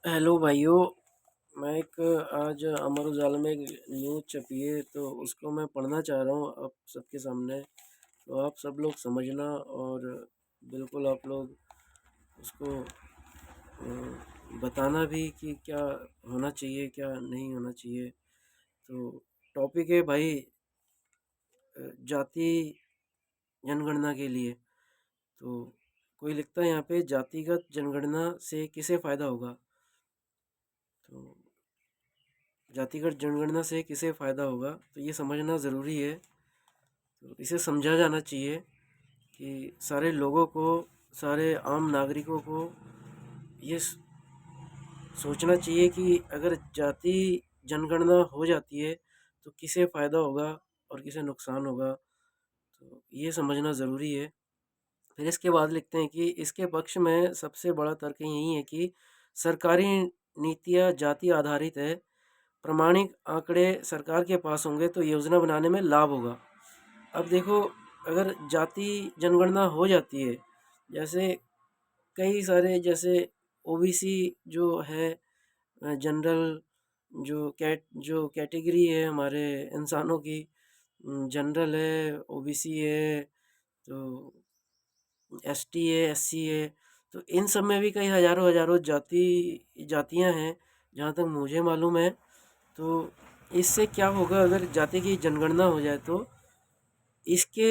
Hello भाइयों। मैं एक आज अमर उजाला में एक न्यूज़ छपी है तो उसको मैं पढ़ना चाह रहा हूँ आप सबके सामने। तो आप सब लोग समझना और बिल्कुल आप लोग उसको बताना भी कि क्या होना चाहिए क्या नहीं होना चाहिए। तो टॉपिक है भाई, जाति जनगणना के लिए। तो कोई लिखता है यहाँ पे, जातिगत जनगणना से किसे फ़ायदा होगा। तो जातिगत जनगणना से किसे फ़ायदा होगा तो ये समझना ज़रूरी है। तो इसे समझा जाना चाहिए कि सारे लोगों को, सारे आम नागरिकों को ये सोचना चाहिए कि अगर जाति जनगणना हो जाती है तो किसे फ़ायदा होगा और किसे नुकसान होगा। तो ये समझना ज़रूरी है। फिर इसके बाद लिखते हैं कि इसके पक्ष में सबसे बड़ा तर्क यही है कि सरकारी नीतियाँ जाति आधारित है। प्रमाणिक आंकड़े सरकार के पास होंगे तो योजना बनाने में लाभ होगा। अब देखो, अगर जाति जनगणना हो जाती है, जैसे कई सारे, जैसे ओबीसी जो है, जनरल जो कैटेगरी है हमारे इंसानों की, जनरल है, ओबीसी है, तो एसटी है, एससी है। तो इन सब में भी कई हजारों हजारों जातियां हैं जहाँ तक मुझे मालूम है। तो इससे क्या होगा, अगर जाति की जनगणना हो जाए तो इसके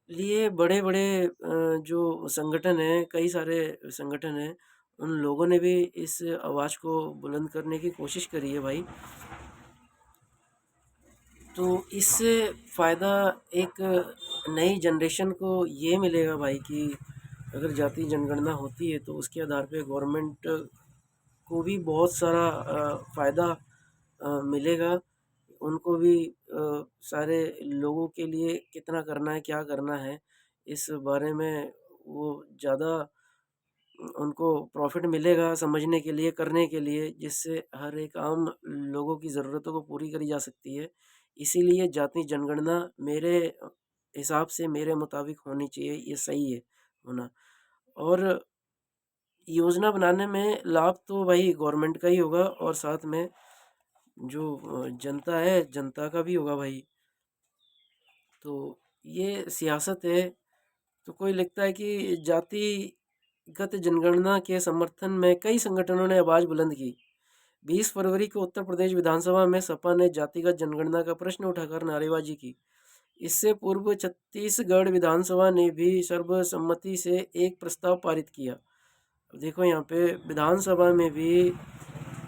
लिए बड़े बड़े जो संगठन हैं, कई सारे संगठन हैं, उन लोगों ने भी इस आवाज़ को बुलंद करने की कोशिश करी है भाई। तो इससे फ़ायदा एक नई जनरेशन को ये मिलेगा भाई कि अगर जाति जनगणना होती है तो उसके आधार पे गवर्नमेंट को भी बहुत सारा फ़ायदा मिलेगा। उनको भी सारे लोगों के लिए कितना करना है, क्या करना है, इस बारे में वो ज़्यादा उनको प्रॉफिट मिलेगा समझने के लिए, करने के लिए, जिससे हर एक आम लोगों की ज़रूरतों को पूरी करी जा सकती है। इसीलिए जाति जनगणना मेरे हिसाब से, मेरे मुताबिक होनी चाहिए, ये सही है होना। और योजना बनाने में लाभ तो भाई गवर्नमेंट का ही होगा और साथ में जो जनता है, जनता का भी होगा भाई। तो ये सियासत है। तो कोई लिखता है कि जातिगत जनगणना के समर्थन में कई संगठनों ने आवाज़ बुलंद की। 20 फरवरी को उत्तर प्रदेश विधानसभा में सपा ने जातिगत जनगणना का प्रश्न उठाकर नारेबाजी की। इससे पूर्व छत्तीसगढ़ विधानसभा ने भी सर्वसम्मति से एक प्रस्ताव पारित किया। देखो यहाँ पे विधानसभा में भी,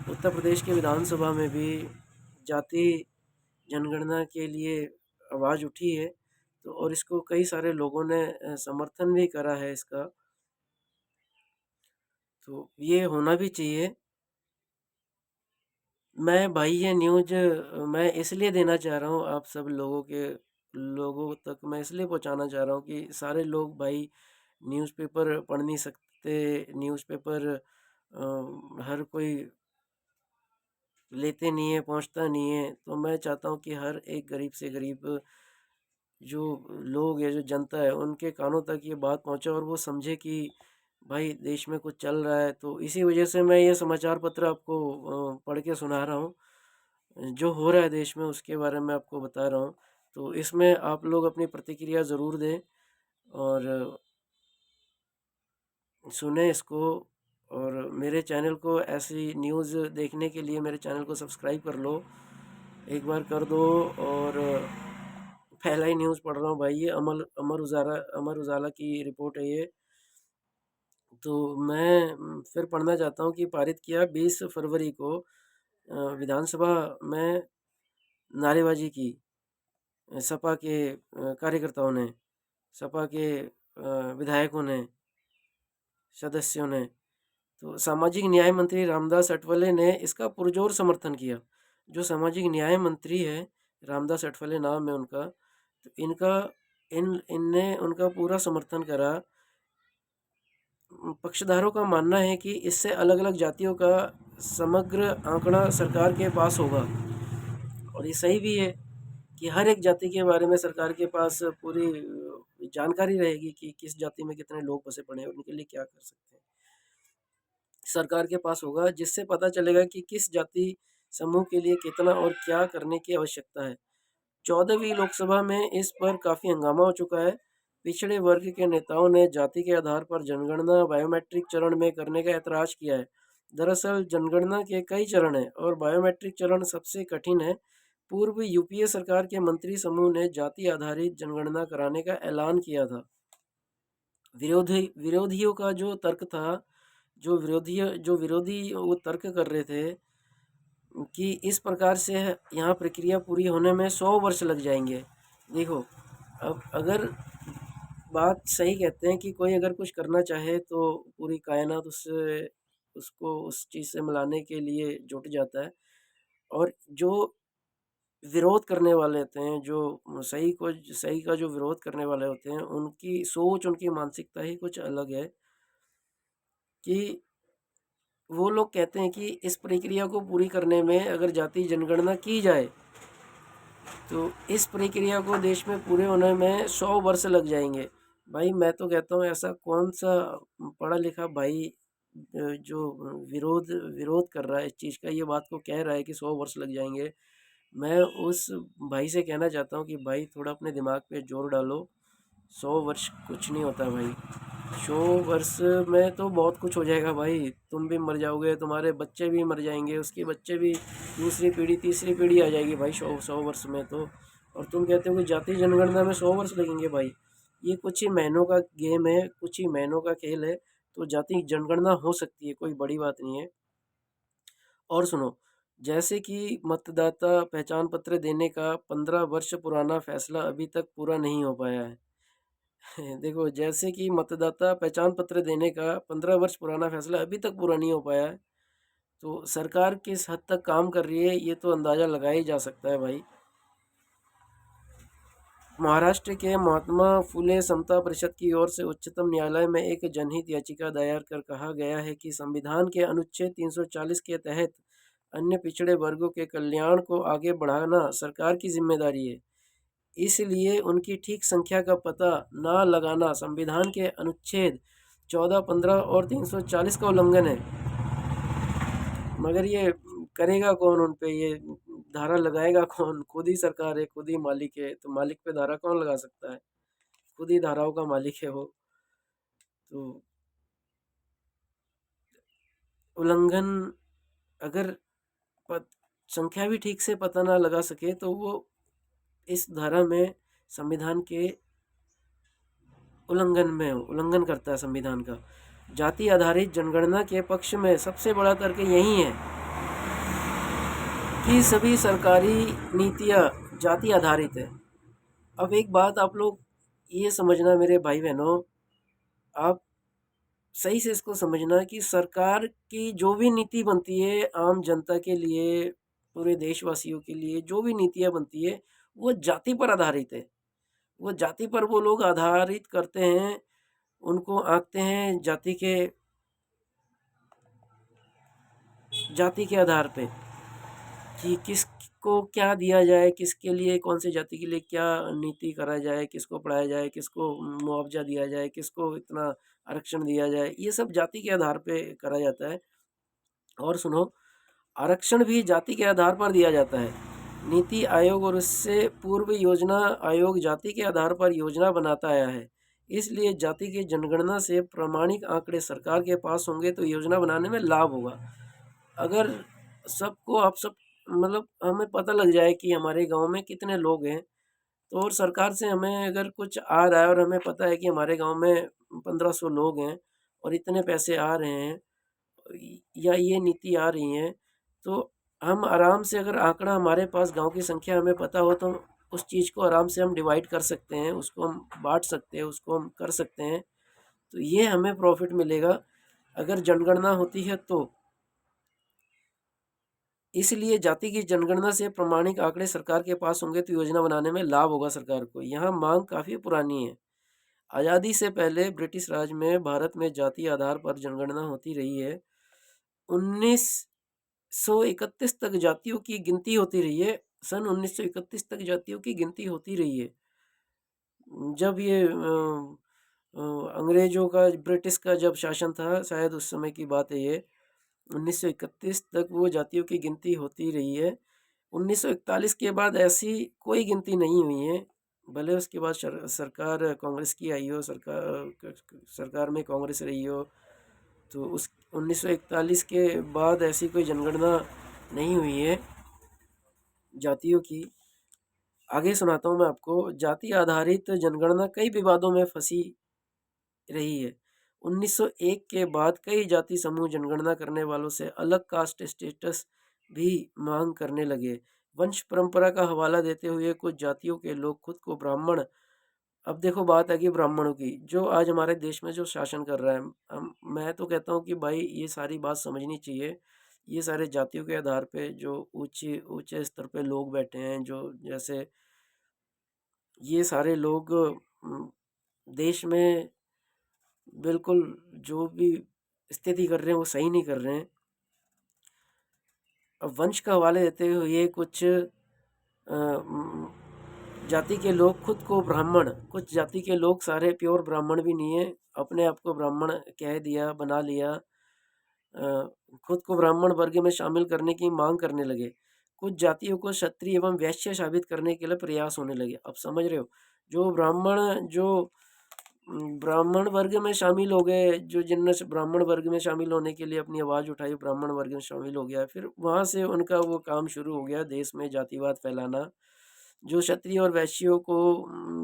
उत्तर प्रदेश के विधानसभा में भी जाति जनगणना के लिए आवाज़ उठी है। तो और इसको कई सारे लोगों ने समर्थन भी करा है इसका। तो ये होना भी चाहिए। मैं भाई ये न्यूज़ मैं इसलिए देना चाह रहा हूँ आप सब लोगों तक, मैं इसलिए पहुँचाना चाह रहा हूँ कि सारे लोग भाई न्यूज़पेपर पढ़ नहीं सकते, न्यूज़पेपर हर कोई लेते नहीं है, पहुँचता नहीं है। तो मैं चाहता हूँ कि हर एक गरीब से गरीब जो लोग है, जो जनता है, उनके कानों तक ये बात पहुँचे और वो समझे कि भाई देश में कुछ चल रहा है। तो इसी वजह से मैं ये समाचार पत्र आपको पढ़ के सुना रहा हूँ। जो हो रहा है देश में उसके बारे में आपको बता रहा हूँ। तो इसमें आप लोग अपनी प्रतिक्रिया ज़रूर दें और सुने इसको। और मेरे चैनल को, ऐसी न्यूज़ देखने के लिए मेरे चैनल को सब्सक्राइब कर लो, एक बार कर दो। और पहला ही न्यूज़ पढ़ रहा हूँ भाई, ये अमर उजाला की रिपोर्ट है ये। तो मैं फिर पढ़ना चाहता हूँ कि पारित किया 20 फरवरी को विधानसभा में नारेबाजी की सपा के कार्यकर्ताओं ने, सपा के विधायकों ने, सदस्यों ने। तो सामाजिक न्याय मंत्री रामदास अठवले ने इसका पुरजोर समर्थन किया। जो सामाजिक न्याय मंत्री है, रामदास अठवले नाम है उनका, तो इनने उनका पूरा समर्थन करा। पक्षधारों का मानना है कि इससे अलग अलग जातियों का समग्र आंकड़ा सरकार के पास होगा। और ये सही भी है कि हर एक जाति के बारे में सरकार के पास पूरी जानकारी रहेगी कि किस जाति में कितने लोग बसे पड़े हैं, उनके लिए क्या कर सकते हैं। सरकार के पास होगा, जिससे पता चलेगा कि किस जाति समूह के लिए कितना और क्या करने की आवश्यकता है। 14वीं लोकसभा में इस पर काफ़ी हंगामा हो चुका है। पिछड़े वर्ग के नेताओं ने जाति के आधार पर जनगणना बायोमेट्रिक चरण में करने का ऐतराज़ किया है। दरअसल जनगणना के कई चरण हैं और बायोमेट्रिक चरण सबसे कठिन है। पूर्व यूपीए सरकार के मंत्री समूह ने जाति आधारित जनगणना कराने का ऐलान किया था। विरोधियों का जो तर्क था, जो विरोधी वो तर्क कर रहे थे कि इस प्रकार से यहाँ प्रक्रिया पूरी होने में 100 वर्ष लग जाएंगे। देखो, अब अगर बात सही कहते हैं कि कोई अगर कुछ करना चाहे तो पूरी कायनात उससे उसको उस चीज़ से मिलाने के लिए जुट जाता है। और जो विरोध करने वाले होते हैं, जो सही का जो विरोध करने वाले होते हैं, उनकी सोच, उनकी मानसिकता ही कुछ अलग है कि वो लोग कहते हैं कि इस प्रक्रिया को पूरी करने में अगर जाति जनगणना की जाए तो इस प्रक्रिया को देश में पूरे होने में 100 वर्ष लग जाएंगे। भाई मैं तो कहता हूँ ऐसा कौन सा पढ़ा लिखा भाई जो विरोध विरोध कर रहा है इस चीज़ का, ये बात को कह रहा है कि 100 वर्ष लग जाएंगे। मैं उस भाई से कहना चाहता हूँ कि भाई थोड़ा अपने दिमाग पे जोर डालो। 100 वर्ष कुछ नहीं होता भाई। 100 वर्ष में तो बहुत कुछ हो जाएगा भाई। तुम भी मर जाओगे, तुम्हारे बच्चे भी मर जाएंगे, उसके बच्चे भी, दूसरी पीढ़ी तीसरी पीढ़ी आ जाएगी भाई 100 वर्ष में तो। और तुम कहते हो कि जाति जनगणना में 100 वर्ष लगेंगे भाई। ये कुछ ही महीनों का गेम है, कुछ ही महीनों का खेल है। तो जाति जनगणना हो सकती है, कोई बड़ी बात नहीं है। और सुनो, जैसे कि मतदाता पहचान पत्र देने का 15 वर्ष पुराना फैसला अभी तक पूरा नहीं हो पाया है। देखो, जैसे कि मतदाता पहचान पत्र देने का 15 वर्ष पुराना फैसला अभी तक पूरा नहीं हो पाया है, तो सरकार किस हद तक काम कर रही है ये तो अंदाज़ा लगाया ही जा सकता है भाई। महाराष्ट्र के महात्मा फुले समता परिषद की ओर से उच्चतम न्यायालय में एक जनहित याचिका दायर कर कहा गया है कि संविधान के अनुच्छेद 340 के तहत अन्य पिछड़े वर्गों के कल्याण को आगे बढ़ाना सरकार की जिम्मेदारी है। इसलिए उनकी ठीक संख्या का पता न लगाना संविधान के अनुच्छेद 14, 15 और 340 का उल्लंघन है। मगर ये करेगा कौन उन पे, ये धारा लगाएगा कौन? खुद ही सरकार है, खुद ही मालिक है, तो मालिक पे धारा कौन लगा सकता है? खुद ही धाराओं का मालिक है वो। तो उल्लंघन, अगर पत, संख्या भी ठीक से पता ना लगा सके तो वो इस धारा में संविधान के उल्लंघन करता है संविधान का। जाति आधारित जनगणना के पक्ष में सबसे बड़ा तर्क यही है कि सभी सरकारी नीतियां जाति आधारित है। अब एक बात आप लोग ये समझना मेरे भाई बहनों, आप सही से इसको समझना कि सरकार की जो भी नीति बनती है आम जनता के लिए, पूरे देशवासियों के लिए जो भी नीतियाँ बनती है वो जाति पर आधारित है। वो जाति पर वो लोग आधारित करते हैं, उनको आंकते हैं जाति के आधार पे कि किसको क्या दिया जाए, किसके लिए, कौन सी जाति के लिए क्या नीति करा जाए, किसको पढ़ाया जाए, किसको मुआवजा दिया जाए, किसको इतना आरक्षण दिया जाए, ये सब जाति के आधार पे करा जाता है। और सुनो, आरक्षण भी जाति के आधार पर दिया जाता है। नीति आयोग और उससे पूर्व योजना आयोग जाति के आधार पर योजना बनाता आया है। इसलिए जाति की जनगणना से प्रामाणिक आंकड़े सरकार के पास होंगे तो योजना बनाने में लाभ होगा। अगर सबको आप सब मतलब हमें पता लग जाए कि हमारे गांव में कितने लोग हैं, तो और सरकार से हमें अगर कुछ आ रहा है और हमें पता है कि हमारे गांव में 1500 लोग हैं और इतने पैसे आ रहे हैं या ये नीति आ रही है, तो हम आराम से, अगर आंकड़ा हमारे पास गांव की संख्या हमें पता हो तो उस चीज़ को आराम से हम डिवाइड कर सकते हैं, उसको हम बांट सकते हैं, उसको हम कर सकते हैं। तो ये हमें प्रॉफिट मिलेगा अगर जनगणना होती है तो। इसलिए जाति की जनगणना से प्रमाणिक आंकड़े सरकार के पास होंगे तो योजना बनाने में लाभ होगा सरकार को। यहाँ मांग काफ़ी पुरानी है। आज़ादी से पहले ब्रिटिश राज में भारत में जाति आधार पर जनगणना होती रही है। 1931 तक जातियों की गिनती होती रही है। सन 1931 तक जातियों की गिनती होती रही है। जब ये अंग्रेजों का, ब्रिटिश का जब शासन था, शायद उस समय की बात है ये। 1931 तक वो जातियों की गिनती होती रही है। 1941 के बाद ऐसी कोई गिनती नहीं हुई है। भले उसके बाद सरकार कांग्रेस की आई हो, सरकार में कांग्रेस रही हो, तो उस 1941 के बाद ऐसी कोई जनगणना नहीं हुई है जातियों की। आगे सुनाता हूँ मैं आपको। जाति आधारित जनगणना कई विवादों में फंसी रही है। 1901 के बाद कई जाति समूह जनगणना करने वालों से अलग कास्ट स्टेटस भी मांग करने लगे। वंश परंपरा का हवाला देते हुए कुछ जातियों के लोग खुद को ब्राह्मण, अब देखो बात है कि ब्राह्मणों की, जो आज हमारे देश में जो शासन कर रहा है, मैं तो कहता हूँ कि भाई ये सारी बात समझनी चाहिए। ये सारे जातियों के आधार पे जो ऊंचे ऊंचे स्तर पे लोग बैठे हैं, जो जैसे ये सारे लोग देश में बिल्कुल जो भी स्थिति कर रहे हैं वो सही नहीं कर रहे हैं। अब वंश का हवाले देते हुए कुछ जाति के लोग खुद को ब्राह्मण, कुछ जाति के लोग सारे प्योर ब्राह्मण भी नहीं है, अपने आप को ब्राह्मण कह दिया, बना लिया, खुद को ब्राह्मण वर्ग में शामिल करने की मांग करने लगे। कुछ जातियों को क्षत्रिय एवं वैश्य साबित करने के लिए प्रयास होने लगे। अब समझ रहे हो, जो ब्राह्मण वर्ग में शामिल हो गए, जो जिनने ब्राह्मण वर्ग में शामिल होने के लिए अपनी आवाज़ उठाई, ब्राह्मण वर्ग में शामिल हो गया, फिर वहाँ से उनका वो काम शुरू हो गया देश में जातिवाद फैलाना। जो क्षत्रिय और वैश्यों को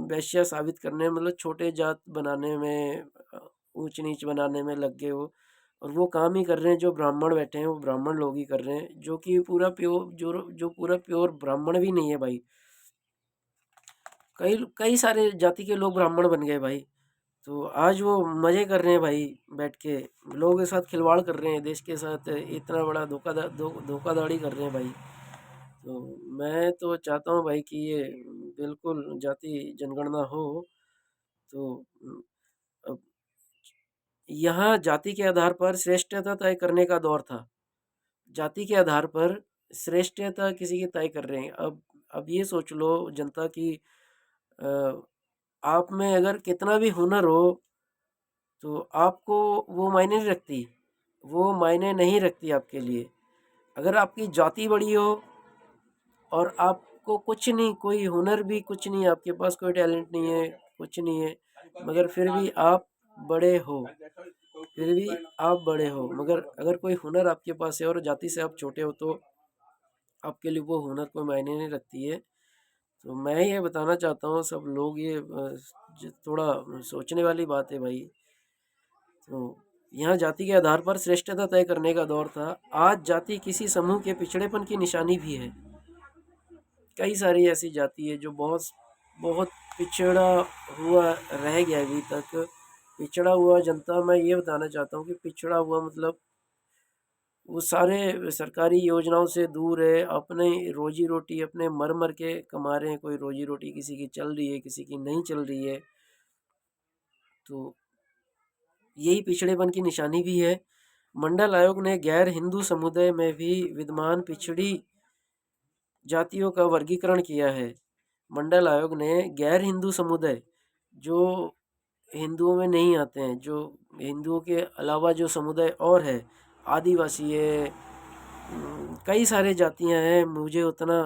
वैश्य साबित करने, मतलब छोटे जात बनाने में, ऊंच नीच बनाने में लग गए वो। और वो काम ही कर रहे हैं, जो ब्राह्मण बैठे हैं वो ब्राह्मण लोग ही कर रहे हैं, जो कि पूरा प्योर, जो पूरा प्योर ब्राह्मण भी नहीं है भाई। कई कई सारे जाति के लोग ब्राह्मण बन गए भाई। तो आज वो मज़े कर रहे हैं भाई, बैठ के लोगों के साथ खिलवाड़ कर रहे हैं, देश के साथ इतना बड़ा धोखाधड़ी कर रहे हैं भाई। तो मैं तो चाहता हूँ भाई कि ये बिल्कुल जाति जनगणना हो। तो अब यहाँ जाति के आधार पर श्रेष्ठता तय करने का दौर था। जाति के आधार पर श्रेष्ठता किसी की तय कर रहे हैं। अब ये सोच लो जनता की, अ, आप में अगर कितना भी हुनर हो तो आपको वो मायने नहीं रखती, वो मायने नहीं रखती आपके लिए। अगर आपकी जाति बड़ी हो और आपको कुछ नहीं, कोई हुनर भी कुछ नहीं, आपके पास कोई टैलेंट नहीं है, कुछ नहीं है, मगर फिर भी आप बड़े हो, फिर भी आप बड़े हो, मगर अगर कोई हुनर आपके पास है और जाति से आप छोटे हो, तो आपके लिए वो हुनर कोई मायने नहीं रखती है। तो मैं ये बताना चाहता हूँ सब लोग, ये थोड़ा सोचने वाली बात है भाई। तो यहाँ जाति के आधार पर श्रेष्ठता तय करने का दौर था। आज जाति किसी समूह के पिछड़ेपन की निशानी भी है। कई सारी ऐसी जाति है जो बहुत बहुत पिछड़ा हुआ रह गया अभी तक। पिछड़ा हुआ जनता, मैं ये बताना चाहता हूँ कि पिछड़ा हुआ मतलब वो सारे सरकारी योजनाओं से दूर है, अपने रोजी रोटी अपने मर मर के कमा रहे हैं। कोई रोजी रोटी किसी की चल रही है, किसी की नहीं चल रही है। तो यही पिछड़ेपन की निशानी भी है। मंडल आयोग ने गैर हिंदू समुदाय में भी विद्यमान पिछड़ी जातियों का वर्गीकरण किया है। मंडल आयोग ने गैर हिंदू समुदाय, जो हिंदुओं में नहीं आते हैं, जो हिंदुओं के अलावा जो समुदाय और है, आदिवासी है, कई सारे जातियां हैं, मुझे उतना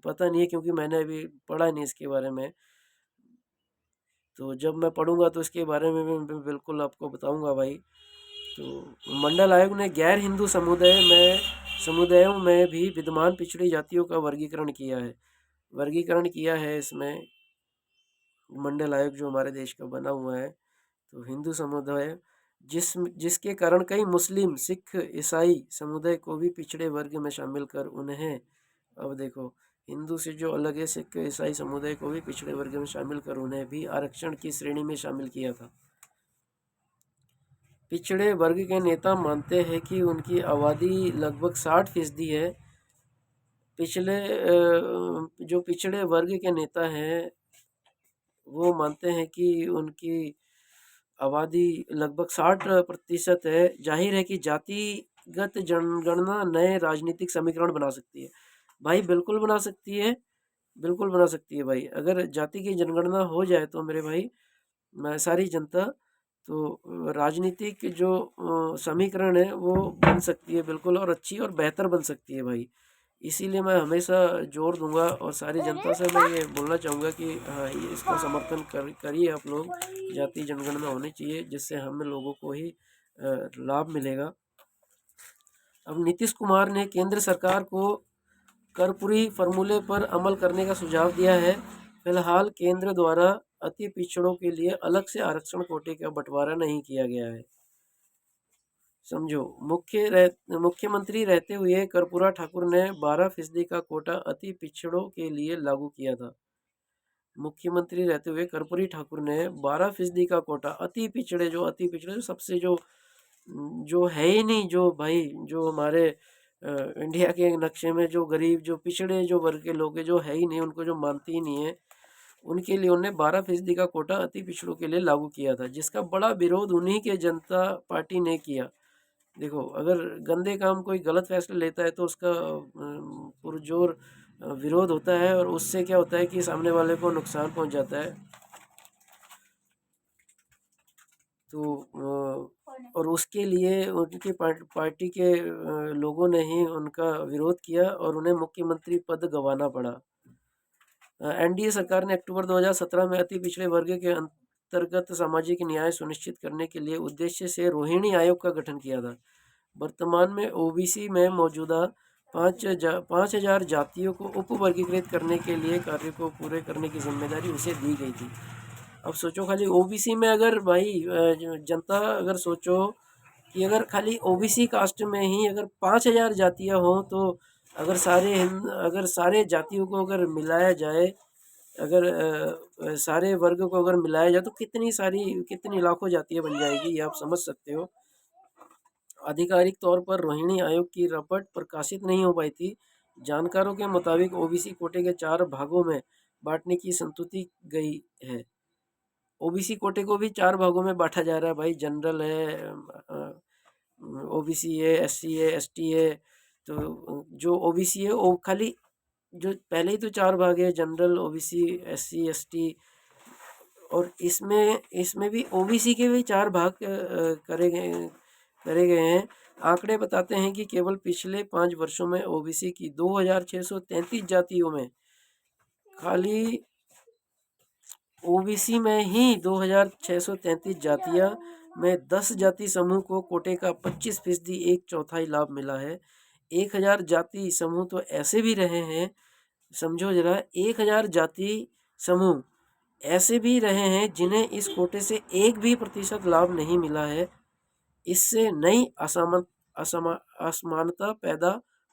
पता नहीं है क्योंकि मैंने अभी पढ़ा नहीं इसके बारे में। तो जब मैं पढ़ूंगा तो इसके बारे में भी मैं बिल्कुल आपको बताऊंगा भाई। तो मंडल आयोग ने गैर हिंदू समुदायों में भी विद्यमान पिछड़ी जातियों का वर्गीकरण किया है इसमें। मंडल आयोग जो हमारे देश का बना हुआ है, तो हिंदू समुदाय जिसके कारण कई मुस्लिम, सिख, ईसाई समुदाय को भी पिछड़े वर्ग में शामिल कर उन्हें, अब देखो, हिंदू से जो अलग है, सिख, ईसाई समुदाय को भी पिछड़े वर्ग में शामिल कर उन्हें भी आरक्षण की श्रेणी में शामिल किया था। पिछड़े वर्ग के नेता मानते हैं कि उनकी आबादी लगभग 60% है। जो पिछड़े वर्ग के नेता हैं वो मानते हैं कि उनकी आबादी लगभग 60% है। जाहिर है कि जातिगत जनगणना नए राजनीतिक समीकरण बना सकती है। भाई बिल्कुल बना सकती है, बिल्कुल बना सकती है भाई। अगर जाति की जनगणना हो जाए तो मेरे भाई, मैं सारी जनता, तो राजनीतिक जो समीकरण है वो बन सकती है बिल्कुल, और अच्छी और बेहतर बन सकती है भाई। इसीलिए मैं हमेशा जोर दूंगा और सारी जनता से मैं ये बोलना चाहूँगा कि हाँ, ये इसका समर्थन करिए आप लोग। जाति जनगणना होनी चाहिए, जिससे हम लोगों को ही लाभ मिलेगा। अब नीतीश कुमार ने केंद्र सरकार को कर्पूरी फॉर्मूले पर अमल करने का सुझाव दिया है। फिलहाल केंद्र द्वारा अति पिछड़ों के लिए अलग से आरक्षण कोटे का बंटवारा नहीं किया गया है। समझो, मुख्यमंत्री रहते हुए कर्पूरा ठाकुर ने 12% का कोटा अति पिछड़ों के लिए लागू किया था। मुख्यमंत्री रहते हुए कर्पूरी ठाकुर ने 12% का कोटा अति पिछड़े जो सबसे जो है ही नहीं, जो भाई जो हमारे इंडिया के नक्शे में जो गरीब जो पिछड़े जो वर्ग के लोग हैं, जो है ही नहीं, उनको जो मानते ही नहीं है, उनके लिए उन्होंने 12% का कोटा अति पिछड़ों के लिए लागू किया था, जिसका बड़ा विरोध उन्हीं के जनता पार्टी ने किया। देखो, अगर गंदे काम कोई गलत फैसला लेता है तो उसका पुरजोर विरोध होता है, और उससे क्या होता है कि सामने वाले को नुकसान पहुंच जाता है। तो और उसके लिए उनकी पार्टी के लोगों ने ही उनका विरोध किया और उन्हें मुख्यमंत्री पद गंवाना पड़ा। एनडीए सरकार ने अक्टूबर 2017 में अति पिछड़े वर्ग के अंतर्गत सामाजिक न्याय सुनिश्चित करने के लिए उद्देश्य से रोहिणी आयोग का गठन किया था। वर्तमान में ओबीसी में मौजूदा 5,000 जातियों को उप वर्गीकृत करने के लिए कार्य को पूरे करने की जिम्मेदारी उसे दी गई थी। अब सोचो, खाली ओबीसी में अगर भाई जनता अगर सोचो कि अगर खाली ओबीसी कास्ट में ही अगर 5,000 जातियाँ हों, तो अगर सारे जातियों को अगर मिलाया जाए, अगर सारे वर्ग को अगर मिलाया जाए, तो कितनी लाखों जातियाँ बन जाएगी, ये आप समझ सकते हो। आधिकारिक तौर पर रोहिणी आयोग की रिपोर्ट प्रकाशित नहीं हो पाई थी। जानकारों के मुताबिक ओबीसी कोटे के 4 भागों में बांटने की संस्तुति गई है। ओबीसी कोटे को भी 4 भागों में बांटा जा रहा है भाई। जनरल है, ओबीसी है, एससी है, एसटी है। तो जो ओबीसी है वो खाली जो पहले ही तो 4 भाग है, जनरल, ओबीसी, एससी, एसटी, और इसमें भी ओबीसी के भी 4 भाग करे गए हैं। आंकड़े बताते हैं कि केवल पिछले 5 वर्षों में ओबीसी की 2,633 जातियों में खाली ओबीसी में ही 2,633 जातियां में 10 जाति समूह को कोटे का 25% 1/4 लाभ मिला है। 1,000 जाति समूह तो ऐसे भी रहे हैं, समझो जरा, 1,000 जाति समूह ऐसे भी रहे हैं जिन्हें इस कोटे से 1% भी लाभ नहीं मिला है। इससे नई असमानता पैदा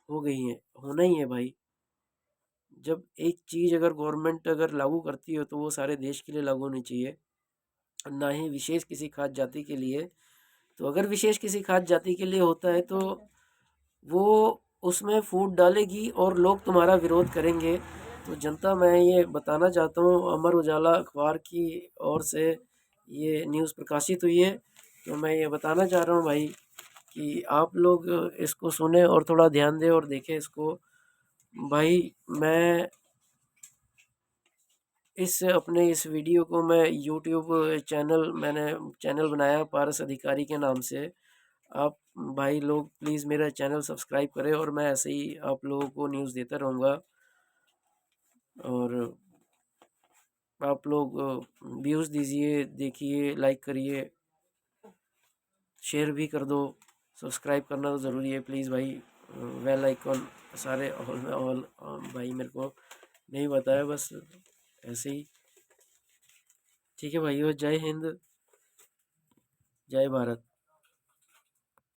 हो गई है, होना ही है भाई। जब एक चीज़ अगर गवर्नमेंट अगर लागू करती हो तो वो सारे देश के लिए लागू होनी चाहिए, ना ही विशेष किसी खास जाति के लिए। तो अगर विशेष किसी खास जाति के लिए होता है तो वो उसमें फूट डालेगी और लोग तुम्हारा विरोध करेंगे। तो जनता, मैं ये बताना चाहता हूँ, अमर उजाला अखबार की ओर से ये न्यूज़ प्रकाशित हुई है, तो मैं ये बताना चाह रहा हूँ भाई कि आप लोग इसको सुने और थोड़ा ध्यान दें और देखें इसको। भाई मैं इस वीडियो को मैं यूट्यूब मैंने चैनल बनाया पारस अधिकारी के नाम से। आप भाई लोग प्लीज़ मेरा चैनल सब्सक्राइब करें, और मैं ऐसे ही आप लोगों को न्यूज़ देता रहूँगा। और आप लोग व्यूज़ दीजिए, देखिए, लाइक करिए, शेयर भी कर दो। सब्सक्राइब करना तो ज़रूरी है प्लीज़ भाई। बेल आइकॉन सारे ऑल भाई, मेरे को नहीं बताया, बस ऐसे ही। ठीक है भाइयों, जय हिंद, जय भारत।